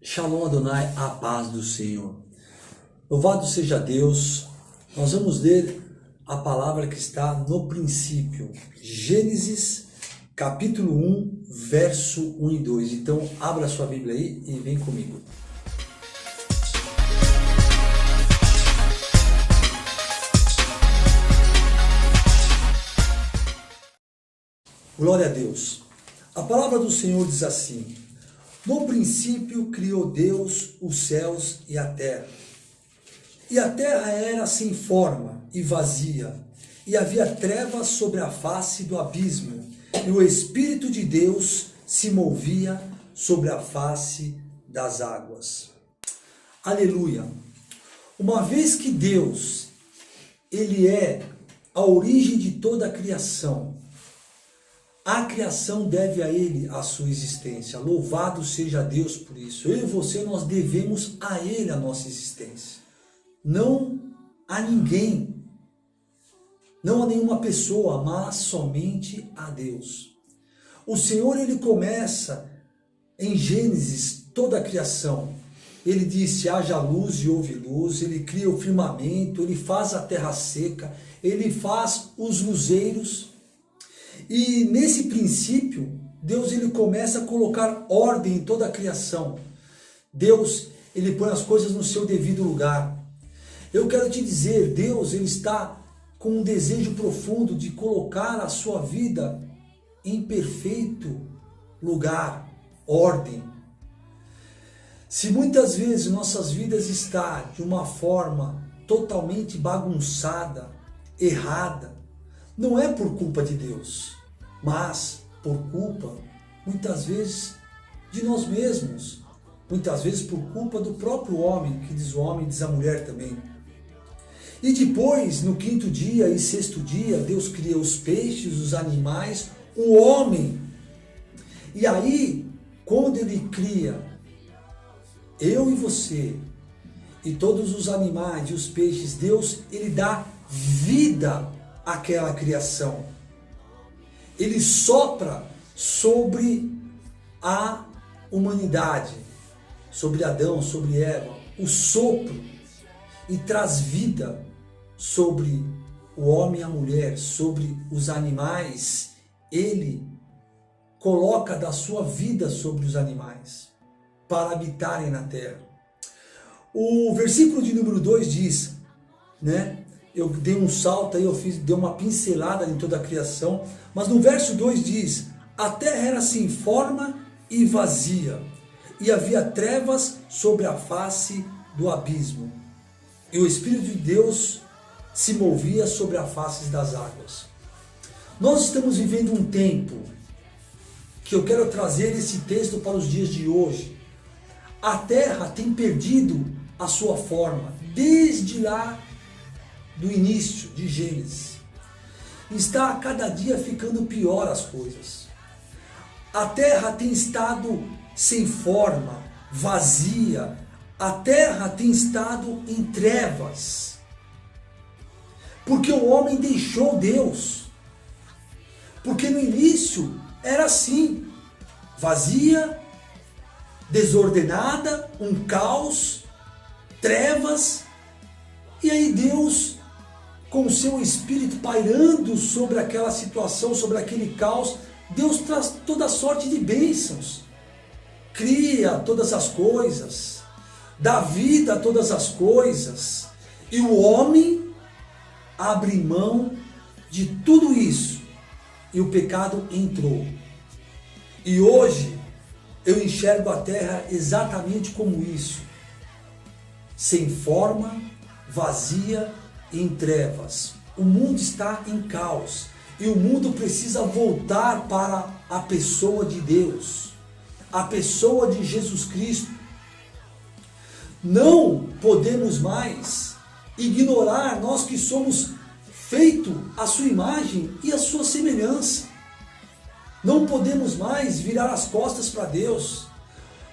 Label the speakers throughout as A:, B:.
A: Shalom Adonai, a paz do Senhor. Louvado seja Deus. Nós vamos ler a palavra que está no princípio. Gênesis, capítulo 1, verso 1 e 2. Então, abra sua Bíblia aí e vem comigo. Glória a Deus. A palavra do Senhor diz assim: no princípio criou Deus os céus e a terra. E a terra era sem forma e vazia, e havia trevas sobre a face do abismo, e o Espírito de Deus se movia sobre a face das águas. Aleluia! Uma vez que Deus, Ele é a origem de toda a criação, a criação deve a Ele a sua existência. Louvado seja Deus por isso. Eu e você, nós devemos a Ele a nossa existência. Não a ninguém. Não a nenhuma pessoa, mas somente a Deus. O Senhor, Ele começa em Gênesis toda a criação. Ele disse: haja luz e houve luz. Ele cria o firmamento, Ele faz a terra seca, Ele faz os luzeiros. E nesse princípio, Deus ele começa a colocar ordem em toda a criação. Deus ele põe as coisas no seu devido lugar. Eu quero te dizer, Deus ele está com um desejo profundo de colocar a sua vida em perfeito lugar, ordem. Se muitas vezes nossas vidas estão de uma forma totalmente bagunçada, errada, não é por culpa de Deus, mas por culpa, muitas vezes, de nós mesmos. Muitas vezes por culpa do próprio homem, que diz o homem, diz a mulher também. E depois, no quinto dia e sexto dia, Deus cria os peixes, os animais, o homem. E aí, quando Ele cria eu e você, e todos os animais e os peixes, Deus, Ele dá vida àquela criação. Ele sopra sobre a humanidade, sobre Adão, sobre Eva, o sopro, e traz vida sobre o homem e a mulher, sobre os animais. Ele coloca da sua vida sobre os animais, para habitarem na terra. O versículo de número 2 diz, eu dei um salto aí, dei uma pincelada em toda a criação, mas no verso 2 diz: a terra era sem forma e vazia, e havia trevas sobre a face do abismo, e o Espírito de Deus se movia sobre a face das águas. Nós estamos vivendo um tempo que eu quero trazer esse texto para os dias de hoje. A terra tem perdido a sua forma, desde lá do início de Gênesis. Está a cada dia ficando pior as coisas. A terra tem estado sem forma, vazia. A terra tem estado em trevas. Porque o homem deixou Deus. Porque no início era assim, vazia, desordenada, um caos, trevas. E aí Deus, com o seu Espírito pairando sobre aquela situação, sobre aquele caos, Deus traz toda sorte de bênçãos, cria todas as coisas, dá vida a todas as coisas, e o homem abre mão de tudo isso, e o pecado entrou. E hoje eu enxergo a terra exatamente como isso, sem forma, vazia, em trevas. O mundo está em caos e o mundo precisa voltar para a pessoa de Deus, a pessoa de Jesus Cristo. Não podemos mais ignorar nós que somos feitos à sua imagem e à sua semelhança. Não podemos mais virar as costas para Deus.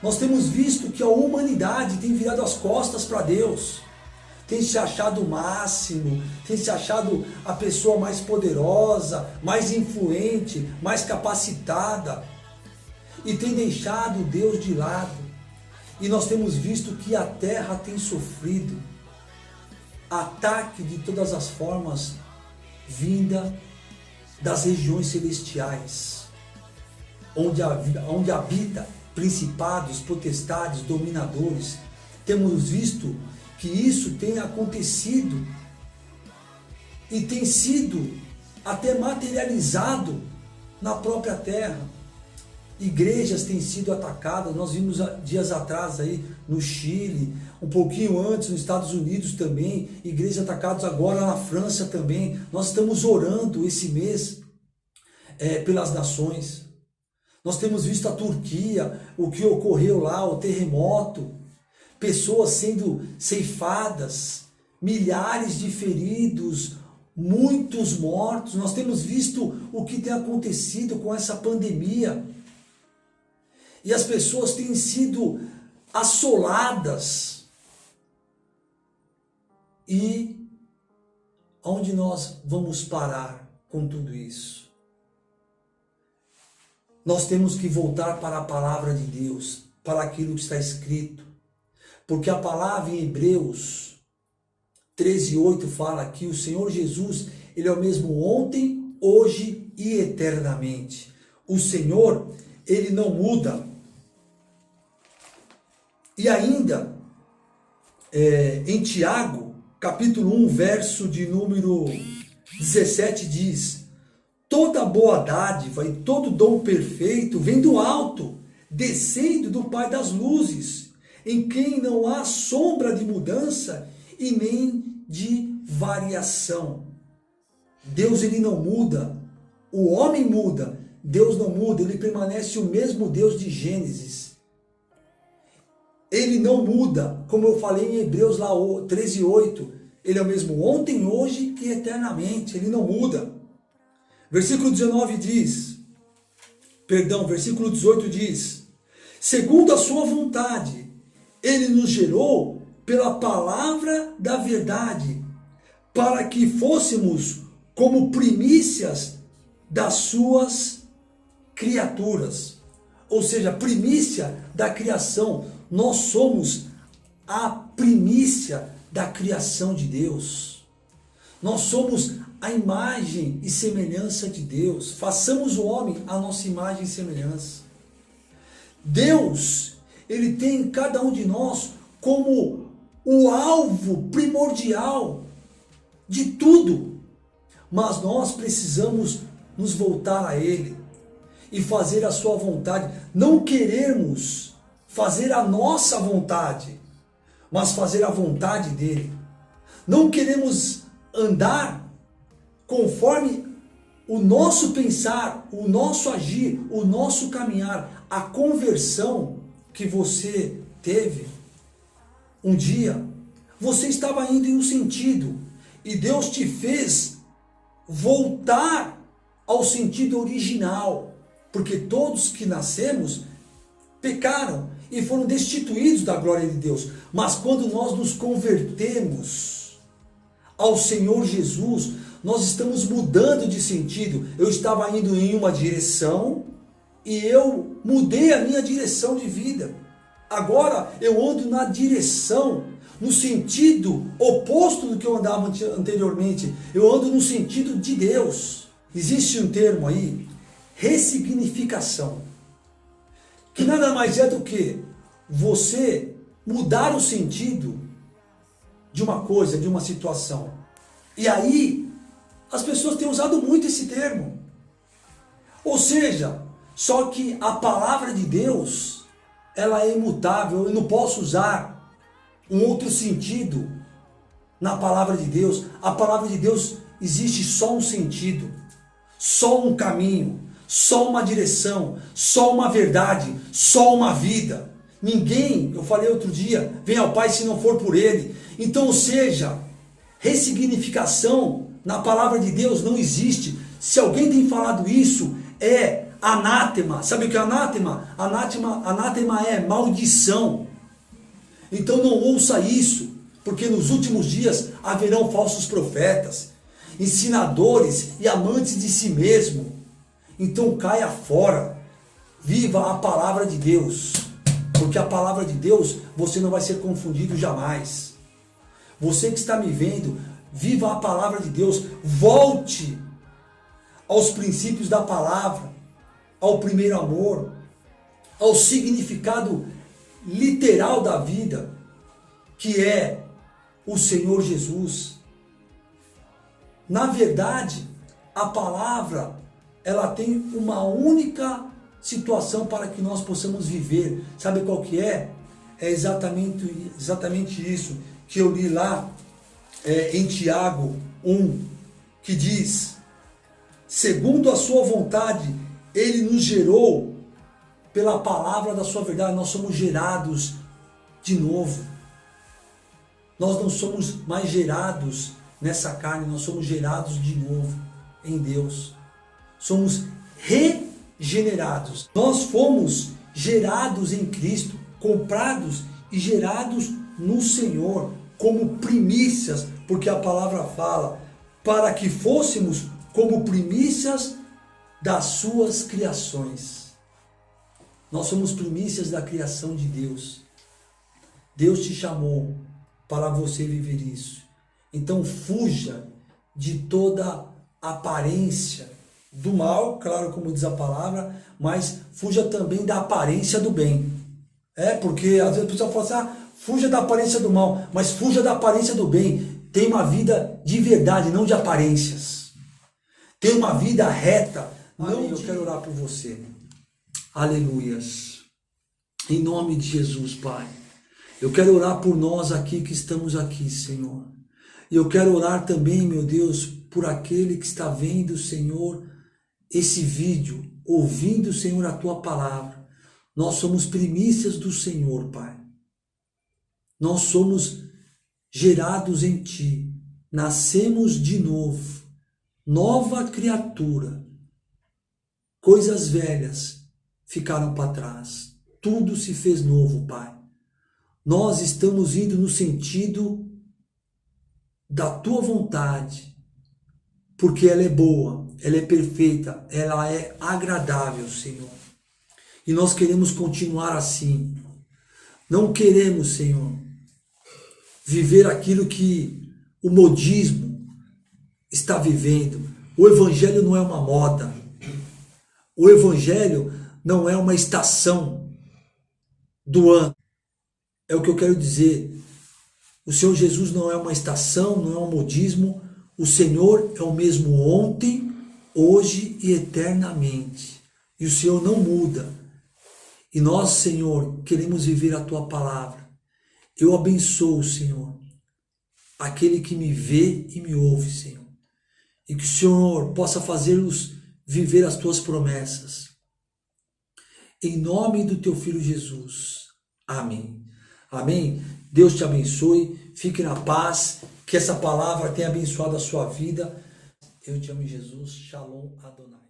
A: Nós temos visto que a humanidade tem virado as costas para Deus. Tem se achado o máximo, tem se achado a pessoa mais poderosa, mais influente, mais capacitada. E tem deixado Deus de lado. E nós temos visto que a terra tem sofrido ataque de todas as formas vinda das regiões celestiais, onde habita principados, potestades, dominadores. Temos visto que isso tem acontecido e tem sido até materializado na própria terra. Igrejas têm sido atacadas, nós vimos dias atrás aí no Chile, um pouquinho antes nos Estados Unidos também, igrejas atacadas agora na França também. Nós estamos orando esse mês pelas nações. Nós temos visto a Turquia, o que ocorreu lá, o terremoto, pessoas sendo ceifadas, milhares de feridos, muitos mortos. Nós temos visto o que tem acontecido com essa pandemia. E as pessoas têm sido assoladas. E aonde nós vamos parar com tudo isso? Nós temos que voltar para a palavra de Deus, para aquilo que está escrito. Porque a palavra em Hebreus 13:8 fala que o Senhor Jesus, Ele é o mesmo ontem, hoje e eternamente. O Senhor, Ele não muda. E ainda, em Tiago, capítulo 1, verso de número 17 diz: toda boa dádiva e todo dom perfeito vem do alto, descendo do Pai das luzes, em quem não há sombra de mudança e nem de variação. Deus, Ele não muda, o homem muda, Deus não muda, Ele permanece o mesmo Deus de Gênesis. Ele não muda, como eu falei em Hebreus lá 13:8, Ele é o mesmo ontem, hoje e eternamente, Ele não muda. Versículo 19 diz, versículo 18 diz: segundo a sua vontade, Ele nos gerou pela palavra da verdade, para que fôssemos como primícias das suas criaturas. Ou seja, primícia da criação. Nós somos a primícia da criação de Deus. Nós somos a imagem e semelhança de Deus. Façamos o homem a nossa imagem e semelhança. Deus, Ele tem em cada um de nós como o alvo primordial de tudo. Mas nós precisamos nos voltar a Ele e fazer a sua vontade. Não queremos fazer a nossa vontade, mas fazer a vontade dEle. Não queremos andar conforme o nosso pensar, o nosso agir, o nosso caminhar. A conversão que você teve um dia, você estava indo em um sentido e Deus te fez voltar ao sentido original, porque todos que nascemos pecaram e foram destituídos da glória de Deus. Mas quando nós nos convertemos ao Senhor Jesus, nós estamos mudando de sentido. Eu estava indo em uma direção e eu mudei a minha direção de vida. Agora eu ando na direção, no sentido oposto do que eu andava anteriormente. Eu ando no sentido de Deus. Existe um termo aí, ressignificação, que nada mais é do que você mudar o sentido de uma coisa, de uma situação. E aí, as pessoas têm usado muito esse termo. Ou seja, só que a palavra de Deus, ela é imutável. Eu não posso usar um outro sentido na palavra de Deus. A palavra de Deus existe só um sentido, só um caminho, só uma direção, só uma verdade, só uma vida. Ninguém, eu falei outro dia, vem ao Pai se não for por Ele. Então, ou seja, ressignificação na palavra de Deus não existe. Se alguém tem falado isso, é anátema. Sabe o que é anátema? Anátema é maldição. Então não ouça isso, porque nos últimos dias haverão falsos profetas, ensinadores e amantes de si mesmo. Então caia fora, viva a palavra de Deus. Porque a palavra de Deus, você não vai ser confundido jamais. Você que está me vendo, viva a palavra de Deus. Volte aos princípios da palavra, ao primeiro amor, ao significado literal da vida, que é o Senhor Jesus. Na verdade, a palavra, ela tem uma única situação para que nós possamos viver. Sabe qual que é? É exatamente isso que eu li lá em Tiago 1, que diz: segundo a sua vontade, Ele nos gerou pela palavra da sua verdade. Nós somos gerados de novo. Nós não somos mais gerados nessa carne, nós somos gerados de novo em Deus. Somos regenerados. Nós fomos gerados em Cristo, comprados e gerados no Senhor, como primícias, porque a palavra fala, para que fôssemos como primícias das suas criações. Nós somos primícias da criação de Deus. Deus te chamou para você viver isso. Então fuja de toda aparência do mal, claro, como diz a palavra, mas fuja também da aparência do bem. Porque às vezes a pessoa fala assim, fuja da aparência do mal, mas fuja da aparência do bem. Tenha uma vida de verdade, não de aparências. Tenha uma vida reta. Eu quero orar por você. Aleluias. Em nome de Jesus, Pai. Eu quero orar por nós aqui que estamos aqui, Senhor. E eu quero orar também, meu Deus, por aquele que está vendo, Senhor, esse vídeo, ouvindo, Senhor, a Tua palavra. Nós somos primícias do Senhor, Pai. Nós somos gerados em Ti. Nascemos de novo. Nova criatura. Coisas velhas ficaram para trás. Tudo se fez novo, Pai. Nós estamos indo no sentido da Tua vontade, porque ela é boa, ela é perfeita, ela é agradável, Senhor. E nós queremos continuar assim. Não queremos, Senhor, viver aquilo que o modismo está vivendo. O Evangelho não é uma moda. O Evangelho não é uma estação do ano. É o que eu quero dizer. O Senhor Jesus não é uma estação, não é um modismo. O Senhor é o mesmo ontem, hoje e eternamente. E o Senhor não muda. E nós, Senhor, queremos viver a Tua palavra. Eu abençoo, Senhor, aquele que me vê e me ouve, Senhor. E que o Senhor possa fazê-los viver as Tuas promessas. Em nome do Teu Filho Jesus. Amém. Amém? Deus te abençoe, fique na paz, que essa palavra tenha abençoado a sua vida. Eu te amo, Jesus. Shalom Adonai.